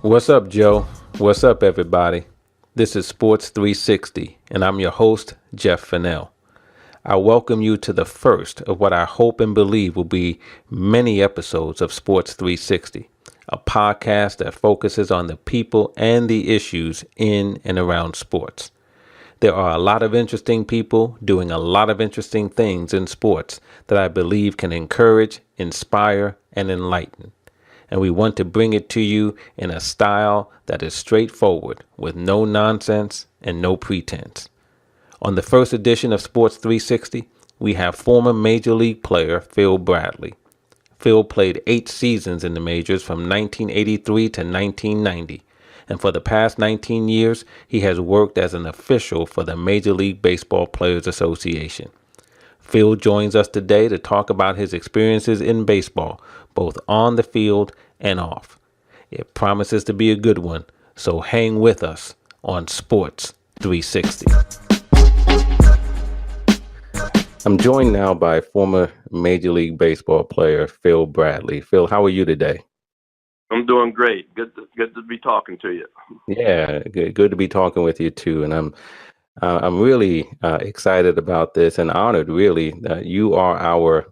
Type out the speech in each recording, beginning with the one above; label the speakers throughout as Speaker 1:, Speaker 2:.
Speaker 1: What's up, Joe? What's up, everybody? This is Sports360, and I'm your host, Jeff Fannell. I welcome you to the first of what I hope and believe will be many episodes of Sports360, a podcast that focuses on the people and the issues in and around sports. There are a lot of interesting people doing a lot of interesting things in sports that I believe can encourage, inspire, and enlighten. And we want to bring it to you in a style that is straightforward, with no nonsense and no pretense. On the first edition of Sports 360, we have former Major League player Phil Bradley. Phil played 8 seasons in the majors from 1983 to 1990, and for the past 19 years, he has worked as an official for the Major League Baseball Players Association. Phil joins us today to talk about his experiences in baseball, both on the field and off. It promises to be a good one, so hang with us on Sports 360. I'm joined now by former Major League Baseball player Phil Bradley. Phil, how are you today?
Speaker 2: I'm doing great. Good to be talking to you.
Speaker 1: Yeah, good to be talking with you too. And I'm really excited about this and honored, really, that you are our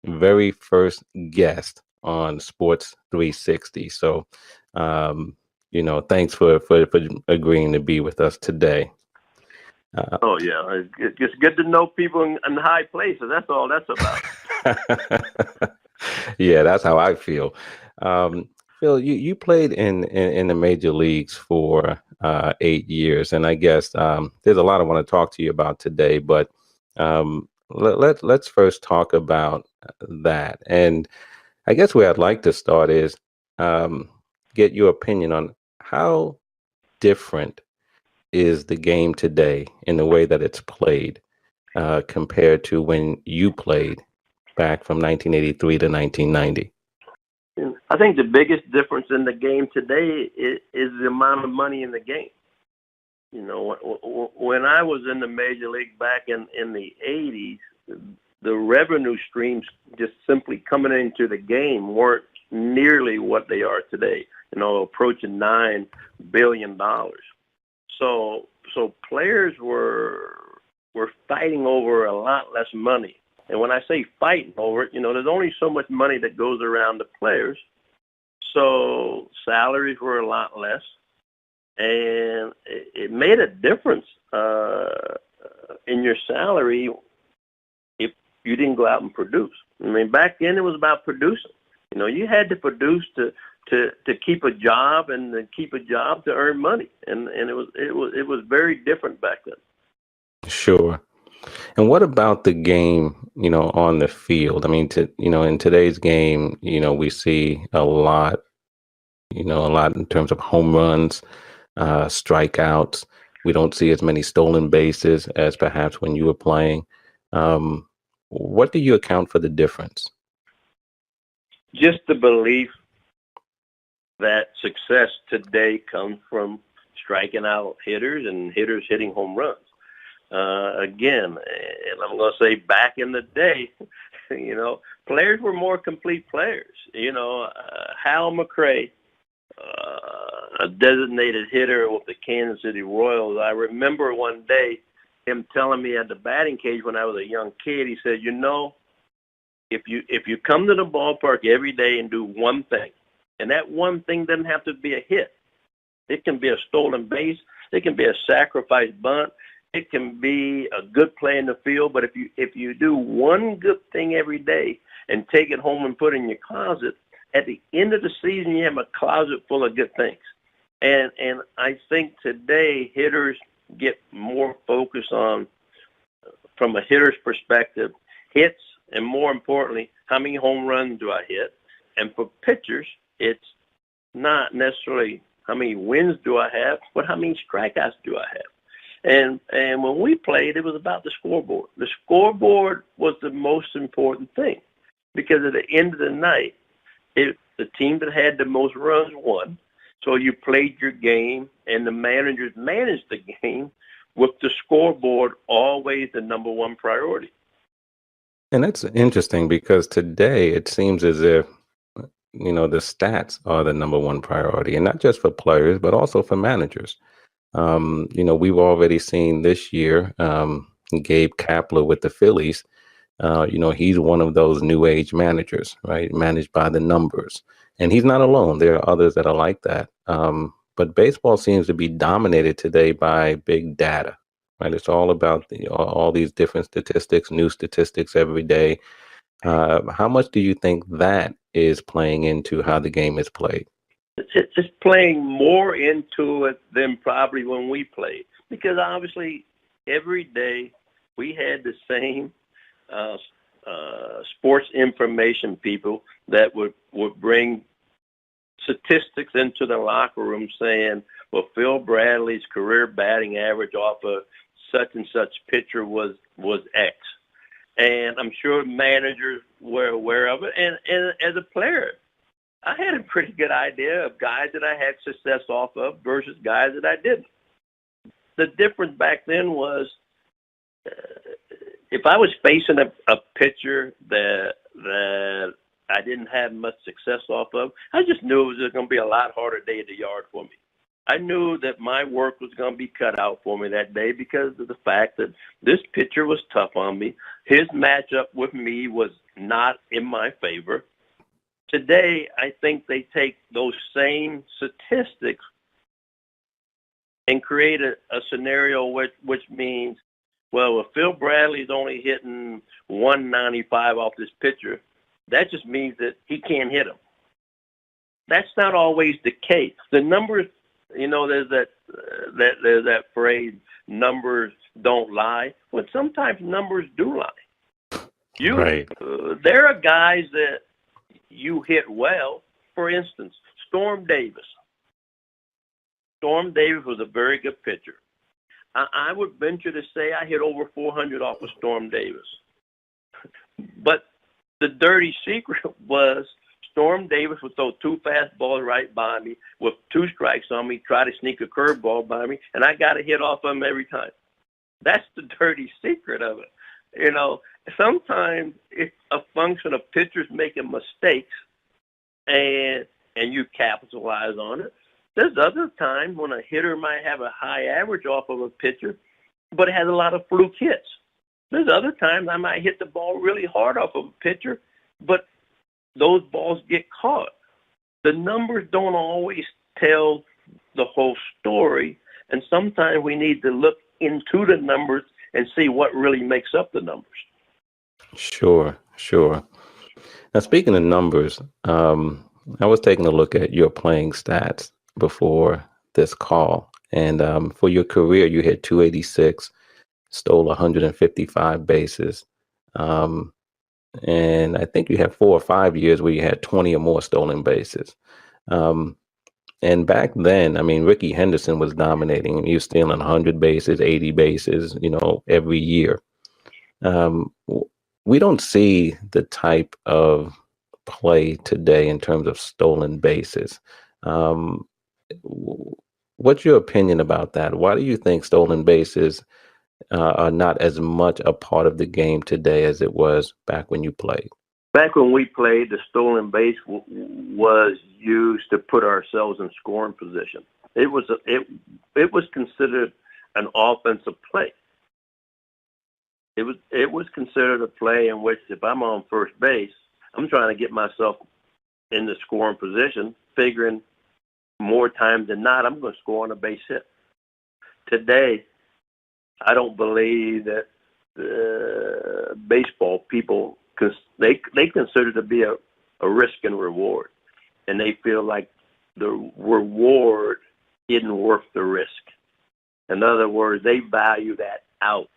Speaker 1: very first guest on Sports 360. So, thanks for agreeing to be with us today.
Speaker 2: Oh yeah, it's good to know people in high places. That's all that's about.
Speaker 1: Yeah, that's how I feel. Phil, you played in the major leagues for 8 years, and I guess there's a lot I want to talk to you about today. But let's first talk about that. And I guess where I'd like to start is get your opinion on how different is the game today in the way that it's played compared to when you played back from 1983 to 1990.
Speaker 2: I think the biggest difference in the game today is the amount of money in the game. You know, when I was in the major league back in the 80s, the revenue streams just simply coming into the game weren't nearly what they are today, approaching $9 billion. So players were fighting over a lot less money. And when I say fighting over it, there's only so much money that goes around the players. So salaries were a lot less. And it made a difference in your salary if you didn't go out and produce. I mean, back then it was about producing. You had to produce to keep a job and to keep a job to earn money. And it was very different back then.
Speaker 1: Sure. And what about the game, on the field? I mean, in today's game, we see a lot in terms of home runs, strikeouts. We don't see as many stolen bases as perhaps when you were playing. What do you account for the difference?
Speaker 2: Just the belief that success today comes from striking out hitters and hitters hitting home runs. Again, and I'm going to say back in the day, players were more complete players. Hal McRae, a designated hitter with the Kansas City Royals. I remember one day him telling me at the batting cage when I was a young kid, he said, if you come to the ballpark every day and do one thing, and that one thing doesn't have to be a hit. It can be a stolen base. It can be a sacrifice bunt. It can be a good play in the field, but if you do one good thing every day and take it home and put it in your closet, at the end of the season you have a closet full of good things. And I think today hitters get more focused on, from a hitter's perspective, hits, and more importantly, how many home runs do I hit? And for pitchers, it's not necessarily how many wins do I have, but how many strikeouts do I have? And when we played, it was about the scoreboard. The scoreboard was the most important thing because at the end of the night, the team that had the most runs won. So you played your game, and the managers managed the game with the scoreboard always the number one priority.
Speaker 1: And that's interesting because today it seems as if the stats are the number one priority, and not just for players, but also for managers. We've already seen this year, Gabe Kapler with the Phillies. He's one of those new age managers, right? Managed by the numbers. And he's not alone. There are others that are like that. But baseball seems to be dominated today by big data, right? It's all about all these different statistics, new statistics every day. How much do you think that is playing into how the game is played?
Speaker 2: It's playing more into it than probably when we played, because obviously every day we had the same sports information people that would bring statistics into the locker room saying, well, Phil Bradley's career batting average off of such and such pitcher was X. And I'm sure managers were aware of it. And as a player, I had a pretty good idea of guys that I had success off of versus guys that I didn't. The difference back then was if I was facing a pitcher that I didn't have much success off of, I just knew it was going to be a lot harder day at the yard for me. I knew that my work was going to be cut out for me that day because of the fact that this pitcher was tough on me. His matchup with me was not in my favor. Today, I think they take those same statistics and create a scenario which means, well, if Phil Bradley's only hitting 195 off this pitcher, that just means that he can't hit him. That's not always the case. The numbers, there's that phrase, numbers don't lie. Well, sometimes numbers do lie.
Speaker 1: Right.
Speaker 2: There are guys that you hit well. For instance, Storm Davis. Storm Davis was a very good pitcher. I would venture to say I hit over 400 off of Storm Davis. But the dirty secret was Storm Davis would throw two fastballs right by me with two strikes on me, try to sneak a curveball by me, and I got a hit off of him every time. That's the dirty secret of it. Sometimes it's a function of pitchers making mistakes and you capitalize on it. There's other times when a hitter might have a high average off of a pitcher, but it has a lot of fluke hits. There's other times I might hit the ball really hard off of a pitcher, but those balls get caught. The numbers don't always tell the whole story, and sometimes we need to look into the numbers and see what really makes up the numbers.
Speaker 1: Sure. Now, speaking of numbers, I was taking a look at your playing stats before this call, and for your career, you hit 286, stole 155 bases, and I think you had 4 or 5 years where you had 20 or more stolen bases. And back then, Rickey Henderson was dominating. He was stealing 100 bases, 80 bases, every year. We don't see the type of play today in terms of stolen bases. What's your opinion about that? Why do you think stolen bases are not as much a part of the game today as it was back when you played?
Speaker 2: Back when we played, the stolen base was used to put ourselves in scoring position. It was considered an offensive play. It was considered a play in which if I'm on first base, I'm trying to get myself in the scoring position, figuring more times than not I'm going to score on a base hit. Today, I don't believe that baseball people, because they consider it to be a risk and reward, and they feel like the reward isn't worth the risk. In other words, they value that out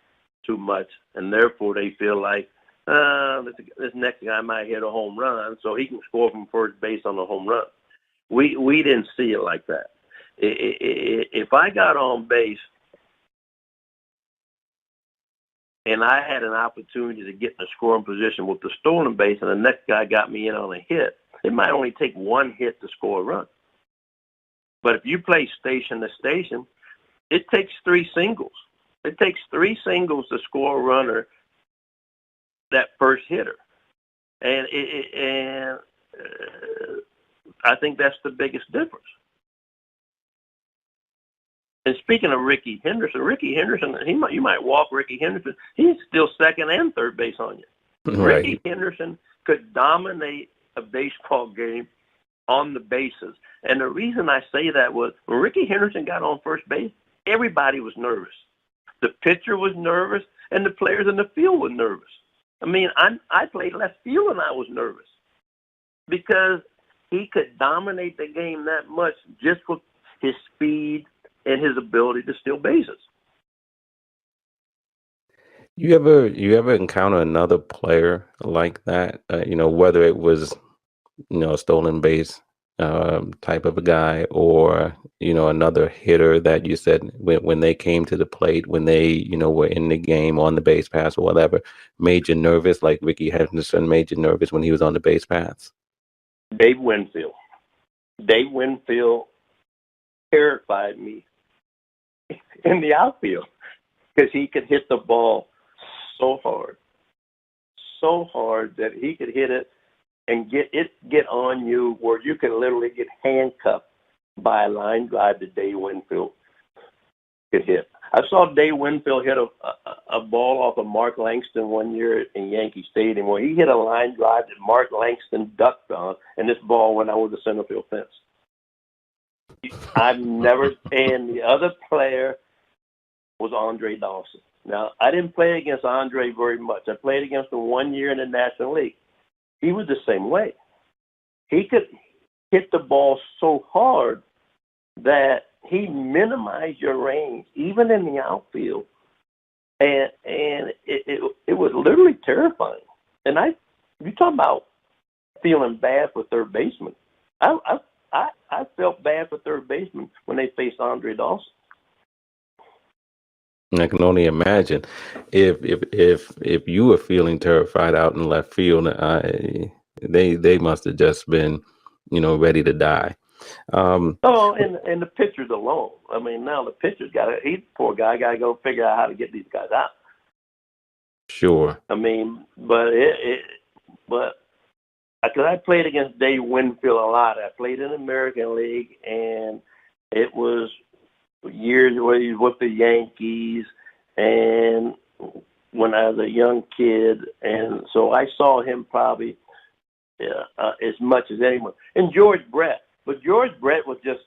Speaker 2: too much, and therefore they feel like this next guy might hit a home run, so he can score from first base on a home run. We didn't see it like that. If I got on base and I had an opportunity to get in a scoring position with the stolen base and the next guy got me in on a hit, it might only take one hit to score a run. But if you play station to station, it takes 3 singles. It takes 3 singles to score a runner, that first hitter. And I think that's the biggest difference. And speaking of Rickey Henderson, you might walk Rickey Henderson. He's still second and third base on you.
Speaker 1: Right.
Speaker 2: Rickey Henderson could dominate a baseball game on the bases. And the reason I say that was when Rickey Henderson got on first base, everybody was nervous. The pitcher was nervous, and the players in the field were nervous. I mean, I played left field, and I was nervous because he could dominate the game that much just with his speed and his ability to steal bases.
Speaker 1: You ever encounter another player like that? Whether it was a stolen base type of a guy, or another hitter that you said when they came to the plate, when they were in the game on the base paths or whatever, made you nervous, like Rickey Henderson made you nervous when he was on the base paths?
Speaker 2: Dave Winfield. Dave Winfield terrified me in the outfield because he could hit the ball so hard that he could hit it and get on you where you could literally get handcuffed by a line drive that Dave Winfield could hit. I saw Dave Winfield hit a ball off of Mark Langston one year in Yankee Stadium where he hit a line drive that Mark Langston ducked on, and this ball went over the center field fence. I've never, and the other player was Andre Dawson. Now, I didn't play against Andre very much. I played against him 1 year in the National League. He was the same way. He could hit the ball so hard that he minimized your range, even in the outfield. And it was literally terrifying. And you talk about feeling bad for third baseman. I felt bad for third baseman when they faced Andre Dawson.
Speaker 1: I can only imagine if you were feeling terrified out in left field, they must have just been, ready to die.
Speaker 2: And the pitchers alone. I mean, now the pitcher's poor guy got to go figure out how to get these guys out.
Speaker 1: Sure.
Speaker 2: I mean, but because I played against Dave Winfield a lot. I played in the American League, and it was years where he was with the Yankees, and when I was a young kid, and so I saw him probably as much as anyone. And George Brett, but George Brett was just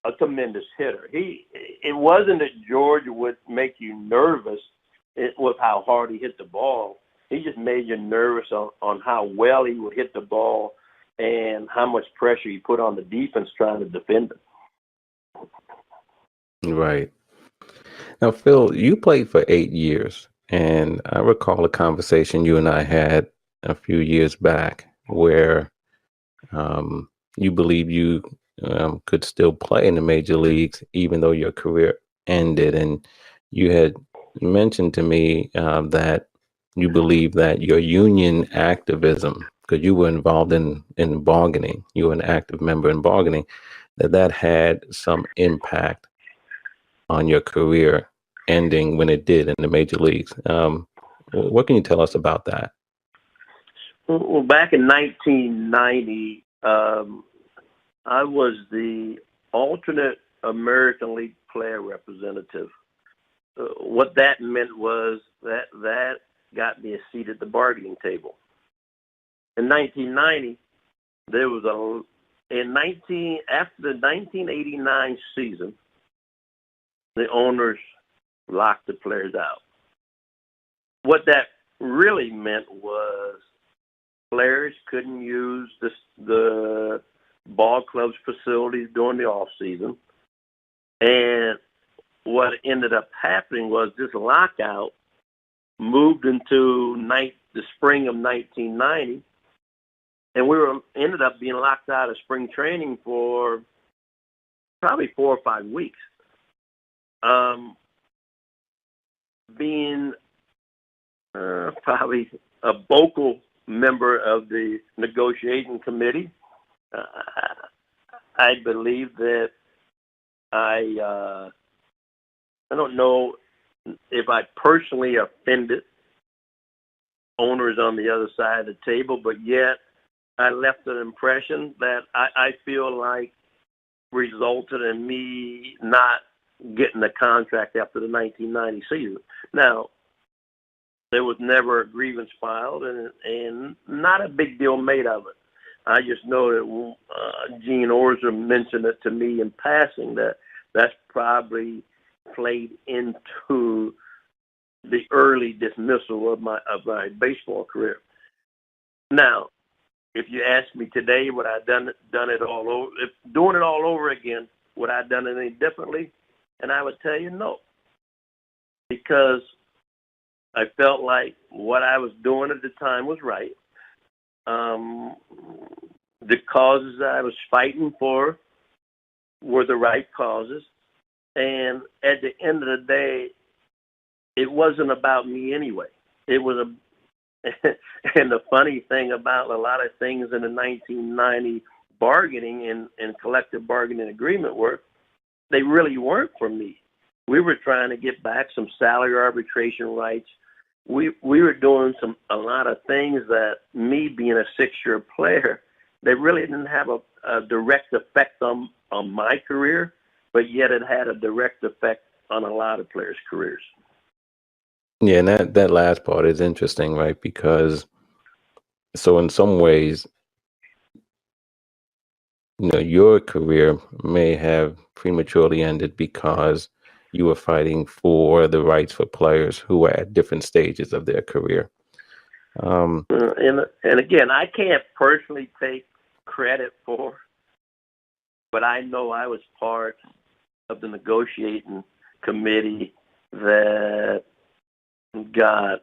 Speaker 2: a tremendous hitter. It wasn't that George would make you nervous with how hard he hit the ball. He just made you nervous on how well he would hit the ball and how much pressure he put on the defense trying to defend him.
Speaker 1: Right. Now, Phil, you played for 8 years, and I recall a conversation you and I had a few years back where you believe you could still play in the major leagues even though your career ended. And you had mentioned to me that you believe that your union activism, because you were involved in bargaining, you were an active member in bargaining, that had some impact on your career ending when it did in the major leagues. What can you tell us about that?
Speaker 2: Well, back in 1990, I was the alternate American League player representative. What that meant was that got me a seat at the bargaining table. In 1990, there was after the 1989 season, the owners locked the players out. What that really meant was players couldn't use the ball club's facilities during the off season. And what ended up happening was this lockout moved into the spring of 1990, and we ended up being locked out of spring training for probably 4 or 5 weeks. Being probably a vocal member of the negotiation committee, I believe that I don't know if I personally offended owners on the other side of the table, but yet I left an impression that I feel like resulted in me not getting the contract after the 1990 season. Now, there was never a grievance filed, and not a big deal made of it. I just know that Gene Orzer mentioned it to me in passing, that that's probably played into the early dismissal of my baseball career. Now, if you ask me today, would I done it all over? If doing it all over again, would I done it any differently? And I would tell you no, because I felt like what I was doing at the time was right. The causes that I was fighting for were the right causes. And at the end of the day, it wasn't about me anyway. It was and the funny thing about a lot of things in the 1990 bargaining and collective bargaining agreement were, they really weren't for me. We were trying to get back some salary arbitration rights. We were doing a lot of things that, me being a 6-year player, they really didn't have a direct effect on my career, but yet it had a direct effect on a lot of players' careers.
Speaker 1: Yeah, and that last part is interesting, right? Because so in some ways, your career may have prematurely ended because you were fighting for the rights for players who were at different stages of their career.
Speaker 2: And again, I can't personally take credit for, but I know I was part of the negotiating committee that got,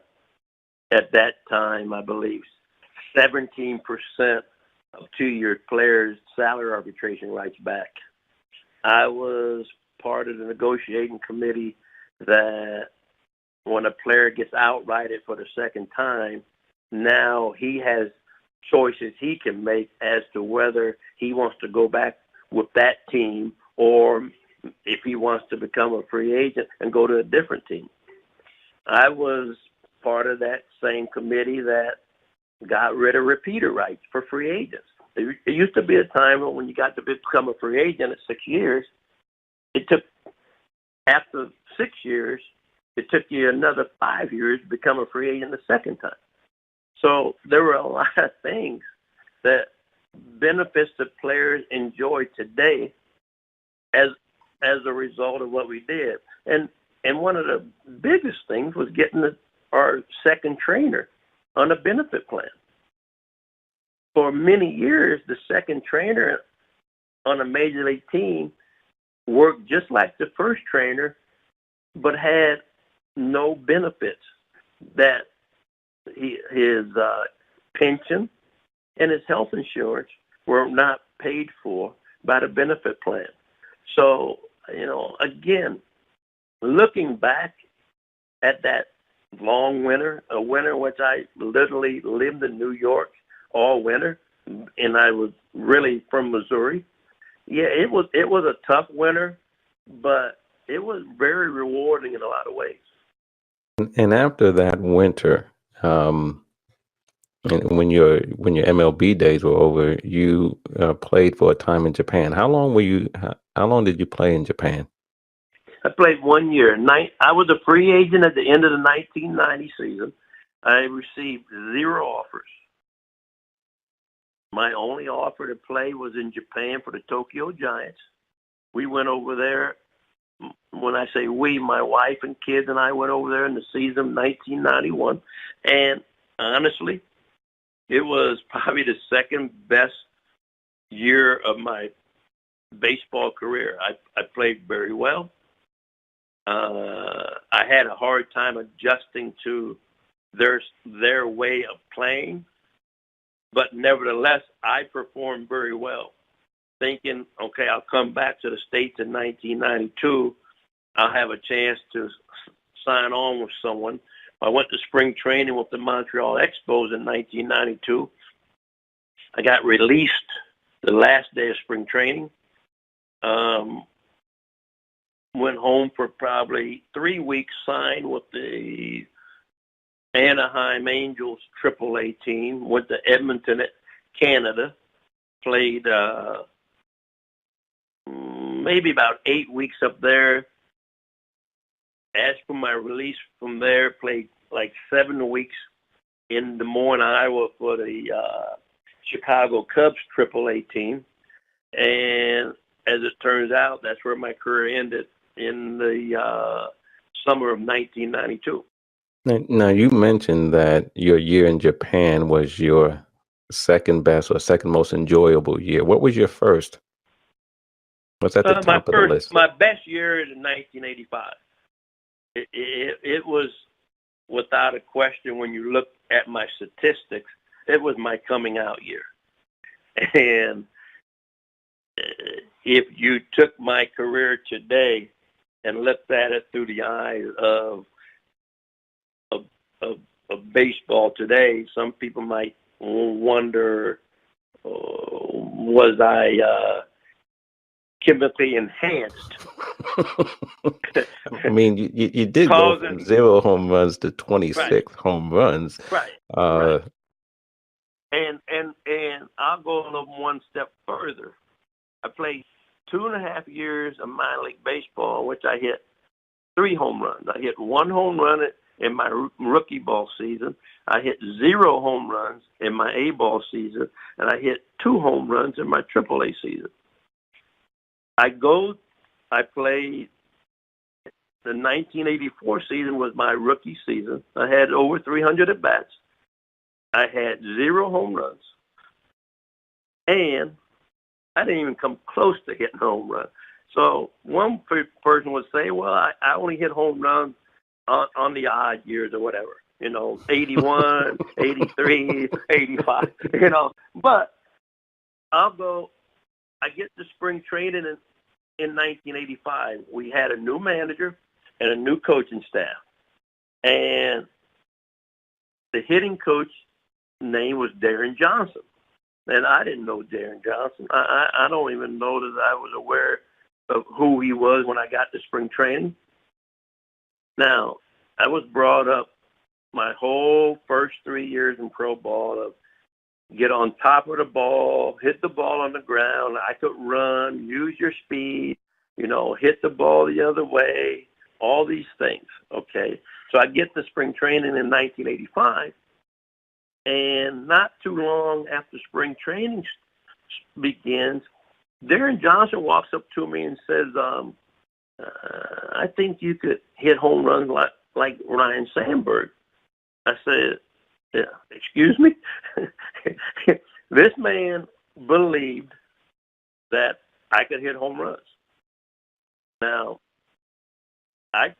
Speaker 2: at that time, I believe, 17% of 2-year players' salary arbitration rights back. I was part of the negotiating committee that when a player gets outrighted for the second time, now he has choices he can make as to whether he wants to go back with that team or if he wants to become a free agent and go to a different team. I was part of that same committee that got rid of repeater rights for free agents. There used to be a time when you got to become a free agent at 6 years. It took, after 6 years, it took you another 5 years to become a free agent the second time. So there were a lot of things that benefits that players enjoy today as a result of what we did. And one of the biggest things was getting our second trainer on a benefit plan. For many years, the second trainer on a major league team worked just like the first trainer, but had no benefits. That his pension and his health insurance were not paid for by the benefit plan. So, again, looking back at that long winter, a winter which I literally lived in New York all winter, and I was really from Missouri. Yeah, it was a tough winter, but it was very rewarding in a lot of ways.
Speaker 1: And after that winter, and when your MLB days were over, you played for a time in Japan. How long did you play in Japan?
Speaker 2: I played 1 year. I was a free agent at the end of the 1990 season. I received 0 offers. My only offer to play was in Japan for the Tokyo Giants. We went over there. When I say we, my wife and kids and I went over there in the season of 1991. And honestly, it was probably the second best year of my baseball career. I played very well. I had a hard time adjusting to their way of playing, but nevertheless, I performed very well, thinking, okay, I'll come back to the States in 1992. I'll have a chance to sign on with someone. I went to spring training with the Montreal Expos in 1992. I got released the last day of spring training. Went home for probably 3 weeks, signed with the Anaheim Angels AAA team, went to Edmonton Canada, played maybe about 8 weeks up there. As for my release from there, played like 7 weeks in Des Moines, Iowa for the Chicago Cubs AAA team. And as it turns out, that's where my career ended in the summer of 1992.
Speaker 1: Now, you mentioned that your year in Japan was your second best or second most enjoyable year. What was your first? What's at the top of the list?
Speaker 2: My best year is in 1985. It was, without a question, when you look at my statistics, it was my coming out year. And if you took my career today and looked at it through the eyes of baseball today, some people might wonder, was I chemically enhanced?
Speaker 1: I mean, you did go from 0 home runs to 26 home runs.
Speaker 2: Right. Right. And I'll go one step further. I played 2.5 years of minor league baseball in which I hit 3 home runs. I hit 1 home run in my rookie ball season. I hit 0 home runs in my A ball season, and I hit 2 home runs in my AAA season. I played the 1984 season was my rookie season. I had over 300 at bats. I had 0 home runs, and I didn't even come close to hitting a home run. So one person would say, well, I only hit home runs on the odd years or whatever, 81, 83, 85, But I get to spring training in 1985. We had a new manager and a new coaching staff. And the hitting coach name was Darren Johnson. And I didn't know Darren Johnson. I don't even know that I was aware of who he was when I got to spring training. Now, I was brought up my whole first 3 years in pro ball of get on top of the ball, hit the ball on the ground. I could run, use your speed, hit the ball the other way, all these things, okay? So I get to spring training in 1985, and not too long after spring training begins, Darren Johnson walks up to me and says, I think you could hit home runs like Ryan Sandberg. I said, yeah, excuse me? This man believed that I could hit home runs. Now, I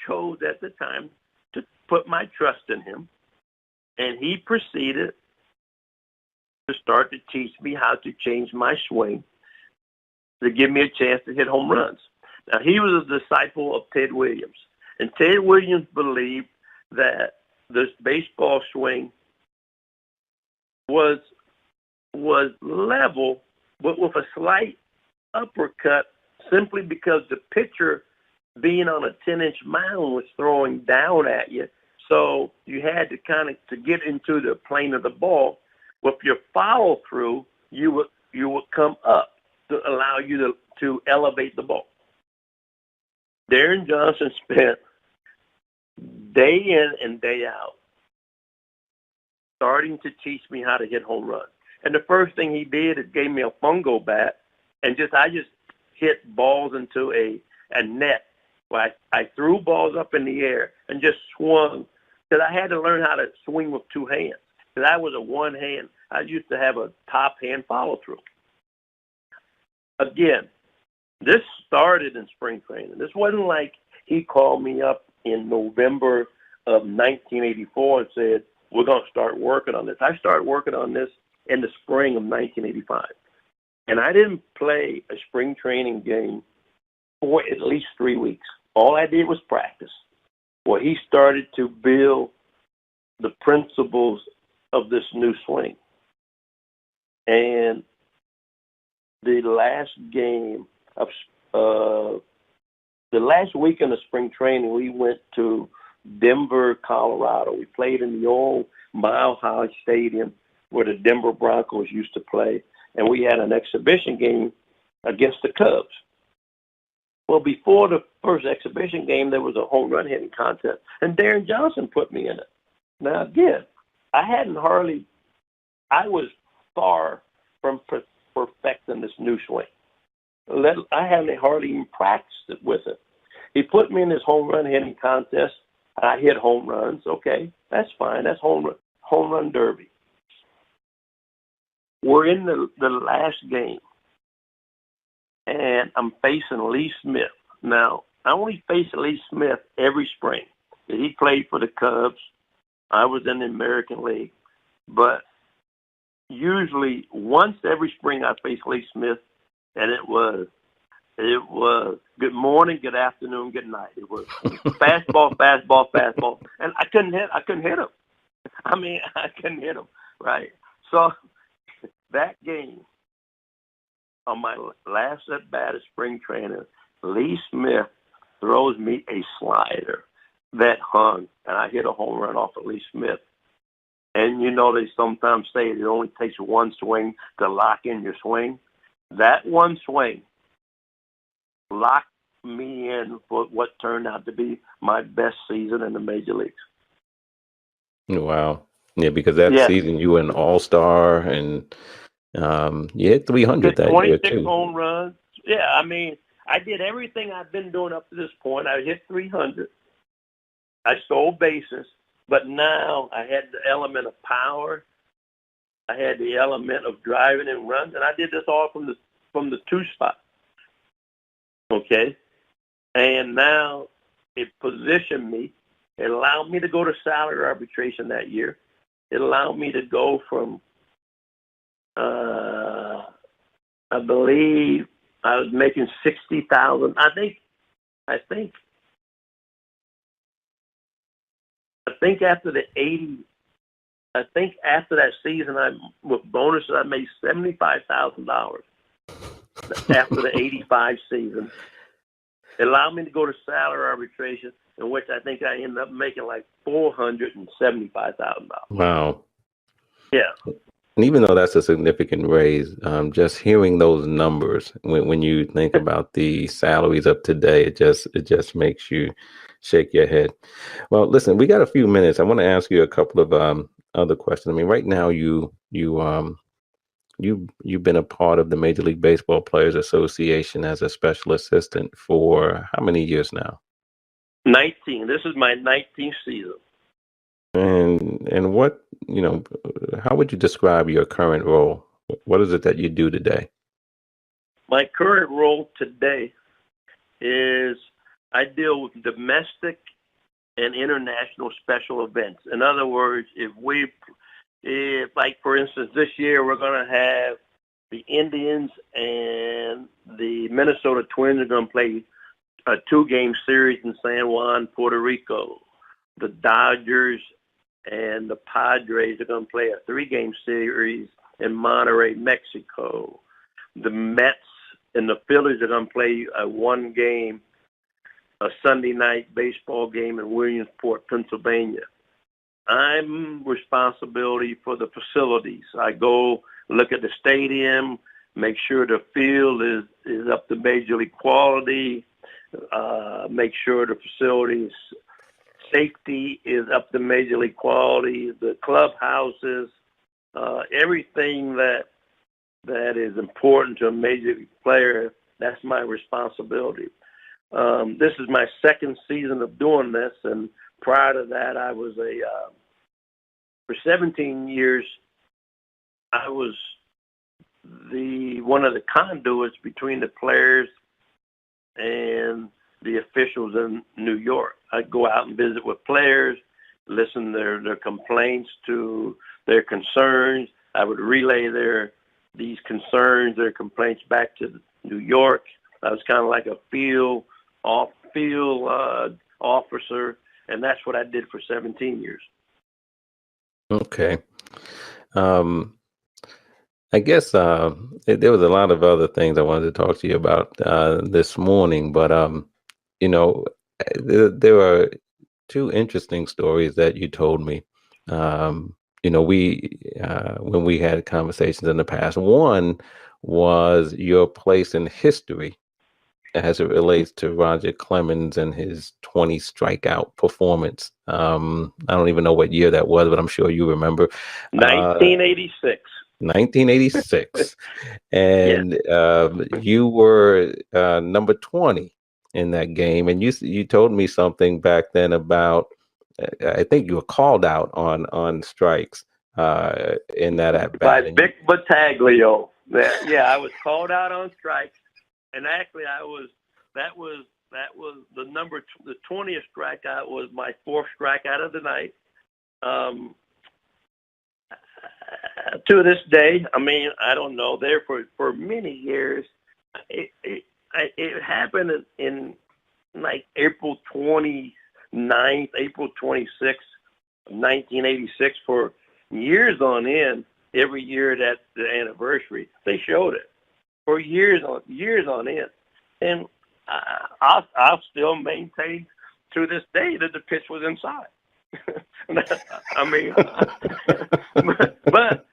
Speaker 2: chose at the time to put my trust in him, and he proceeded to start to teach me how to change my swing to give me a chance to hit home runs. Now, he was a disciple of Ted Williams, and Ted Williams believed that this baseball swing was level, but with a slight uppercut, simply because the pitcher, being on a 10-inch mound, was throwing down at you. So you had to to get into the plane of the ball. With your follow through, you would come up to allow you to elevate the ball. Darren Johnson spent day in and day out starting to teach me how to hit home runs. And the first thing he did is gave me a fungo bat, and I just hit balls into a net. Where I threw balls up in the air and just swung, because I had to learn how to swing with 2 hands. Because I was a one hand. I used to have a top hand follow through. Again, this started in spring training. This wasn't like he called me up in November of 1984 and said, we're going to start working on this. I started working on this in the spring of 1985. And I didn't play a spring training game for at least 3 weeks. All I did was practice. Well, he started to build the principles of this new swing. And the last game of the last weekend of spring training, we went to Denver, Colorado. We played in the old Mile High Stadium where the Denver Broncos used to play, and we had an exhibition game against the Cubs. Well, before the first exhibition game, there was a home run hitting contest, and Darren Johnson put me in it. Now, again, I was far from perfecting this new swing. I hadn't hardly even practiced it with it. He put me in this home run hitting contest. I hit home runs. Okay, that's fine. That's home run derby. We're in the last game, and I'm facing Lee Smith. Now, I only face Lee Smith every spring. He played for the Cubs. I was in the American League. But usually once every spring I face Lee Smith, and it was good morning, good afternoon, good night. It was fastball, fastball, fastball. And I couldn't hit him. I mean, I couldn't hit him, right? So that game, on my last at bat of spring training, Lee Smith throws me a slider that hung, and I hit a home run off of Lee Smith. And you know, they sometimes say it only takes one swing to lock in your swing. That one swing locked me in for what turned out to be my best season in the major leagues.
Speaker 1: Wow. Yeah, because that season you were an all-star, and you hit 300 that year,
Speaker 2: 26
Speaker 1: too.
Speaker 2: home runs. Yeah, I mean, I did everything I've been doing up to this point. I hit 300. I stole bases. But now I had the element of power. I had the element of driving and runs, and I did this all from the two spot. Okay, and now it positioned me. It allowed me to go to salary arbitration that year. It allowed me to go from, I believe, I was making $60,000. I think after that season, with bonuses, I made $75,000 after the 85 season. It allowed me to go to salary arbitration, in which I think I ended up making like $475,000.
Speaker 1: Wow.
Speaker 2: Yeah.
Speaker 1: And even though that's a significant raise, just hearing those numbers, when you think about the salaries of today, it just makes you shake your head. Well, listen, we got a few minutes. I want to ask you a couple of other questions. I mean, right now you've been a part of the Major League Baseball Players Association as a special assistant for how many years now?
Speaker 2: 19. This is my 19th season.
Speaker 1: And what, how would you describe your current role? What is it that you do today?
Speaker 2: My current role today is I deal with domestic and international special events. In other words, if like for instance, this year we're going to have the Indians and the Minnesota Twins are going to play a 2-game series in San Juan, Puerto Rico. The Dodgers and the Padres are going to play a 3-game series in Monterrey, Mexico. The Mets and the Phillies are going to play a 1-game, a Sunday night baseball game in Williamsport, Pennsylvania. I'm responsibility for the facilities. I go look at the stadium, make sure the field is up to major league quality, make sure the facilities safety is up to major league quality, the clubhouses, everything that is important to a major league player. That's my responsibility. This is my second season of doing this, and prior to that, I was for 17 years, I was one of the conduits between the players and the officials in New York. I'd go out and visit with players, listen to their complaints, to their concerns. I would relay these concerns, their complaints back to New York. I was kind of like a field officer, and that's what I did for 17 years.
Speaker 1: Okay. I guess there was a lot of other things I wanted to talk to you about this morning, but there are two interesting stories that you told me. we when we had conversations in the past, one was your place in history as it relates to Roger Clemens and his 20 strikeout performance. I don't even know what year that was, but I'm sure you remember.
Speaker 2: 1986.
Speaker 1: 1986.
Speaker 2: Yes.
Speaker 1: And you were number 20 in that game. And you told me something back then about, I think you were called out on strikes in that at
Speaker 2: By
Speaker 1: bat.
Speaker 2: Vic Battaglio. Yeah, I was called out on strikes, and actually, that was the 20th strikeout was my fourth strikeout of the night. To this day, I mean, I don't know. There for many years, it happened in like April 29th, April 26th, 1986 for years on end. Every year that the anniversary, they showed it for years on end, and I'll still maintain to this day that the pitch was inside. I mean, but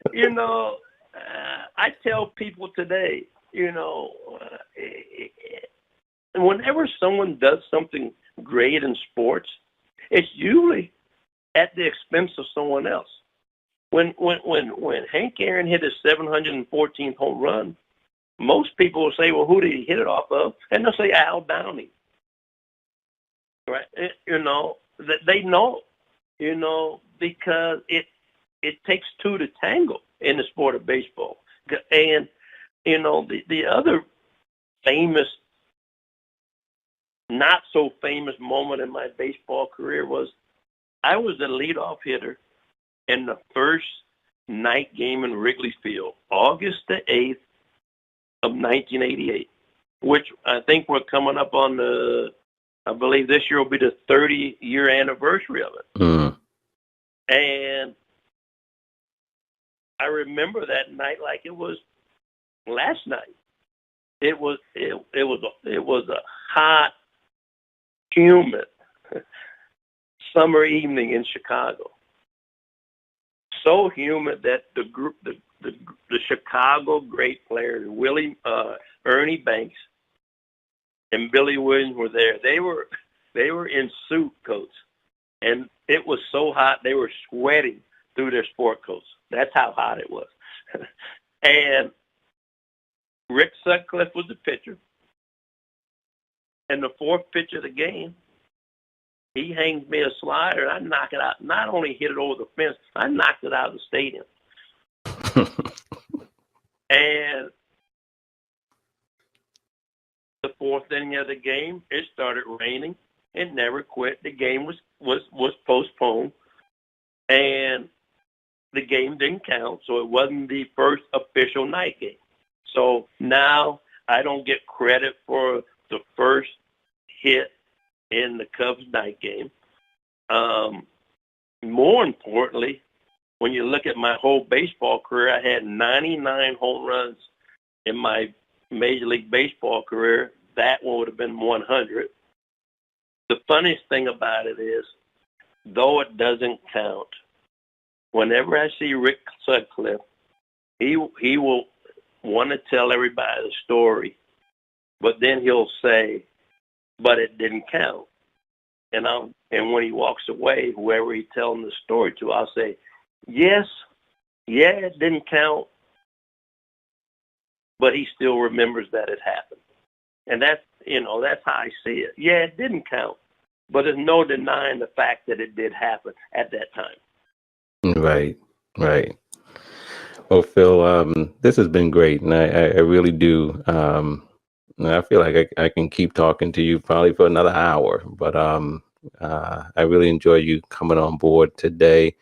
Speaker 2: I tell people today, whenever someone does something great in sports, it's usually at the expense of someone else. When Hank Aaron hit his 714th home run, most people will say, "Well, who did he hit it off of?" And they'll say Al Downing. Right? They know, because it takes two to tango in the sport of baseball. And the other famous, not so famous moment in my baseball career was I was the leadoff hitter in the first night game in Wrigley Field, August the 8th of 1988, which I think we're coming up on I believe this year will be the 30-year anniversary of it.
Speaker 1: Mm.
Speaker 2: And I remember that night like it was last night. It was a hot, humid summer evening in Chicago. So humid that the Chicago great players, Ernie Banks and Billy Williams were there. They were in suit coats, and it was so hot they were sweating through their sport coats. That's how hot it was. And Rick Sutcliffe was the pitcher. And the fourth pitch of the game, he hangs me a slider, and I knock it out. Not only hit it over the fence, I knocked it out of the stadium. And the fourth inning of the game, it started raining. It never quit. The game was postponed, and the game didn't count, so it wasn't the first official night game. So now I don't get credit for the first hit in the Cubs night game. More importantly, when you look at my whole baseball career, I had 99 home runs in my Major League Baseball career. That one would have been 100. The funniest thing about it is, though it doesn't count, whenever I see Rick Sutcliffe, he will want to tell everybody the story, but then he'll say, "But it didn't count." And when he walks away, whoever he's telling the story to, I'll say, "Yes, yeah, it didn't count, but he still remembers that it happened." And that's how I see it. Yeah, it didn't count, but there's no denying the fact that it did happen at that time.
Speaker 1: Right. Well, Phil, this has been great, and I really do. I feel like I can keep talking to you probably for another hour, but I really enjoy you coming on board today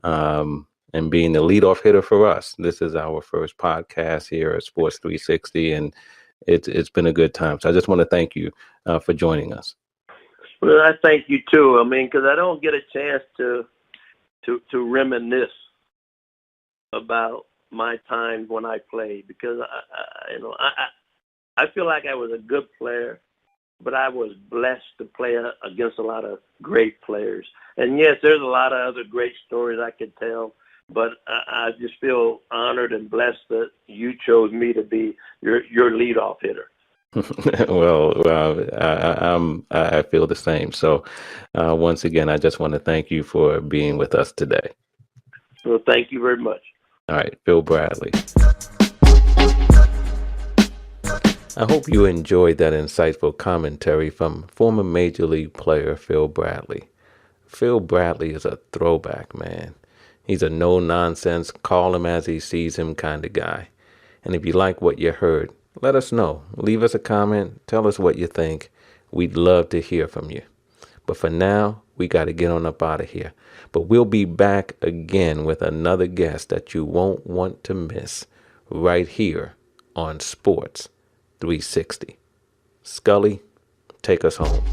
Speaker 1: and being the leadoff hitter for us. This is our first podcast here at Sports 360, and it's been a good time. So I just want to thank you for joining us.
Speaker 2: Well, I thank you too. I mean, because I don't get a chance to reminisce about my time when I played, because I feel like I was a good player, but I was blessed to play against a lot of great players. And yes, there's a lot of other great stories I could tell, but I just feel honored and blessed that you chose me to be your leadoff hitter.
Speaker 1: I feel the same. So, once again, I just want to thank you for being with us today.
Speaker 2: So thank you very much.
Speaker 1: All right, Phil Bradley. I hope you enjoyed that insightful commentary from former Major League player Phil Bradley. Phil Bradley is a throwback, man. He's a no-nonsense, call him as he sees him kind of guy. And if you like what you heard, let us know. Leave us a comment. Tell us what you think. We'd love to hear from you. But for now, we got to get on up out of here. But we'll be back again with another guest that you won't want to miss right here on Sports 360. Scully, take us home.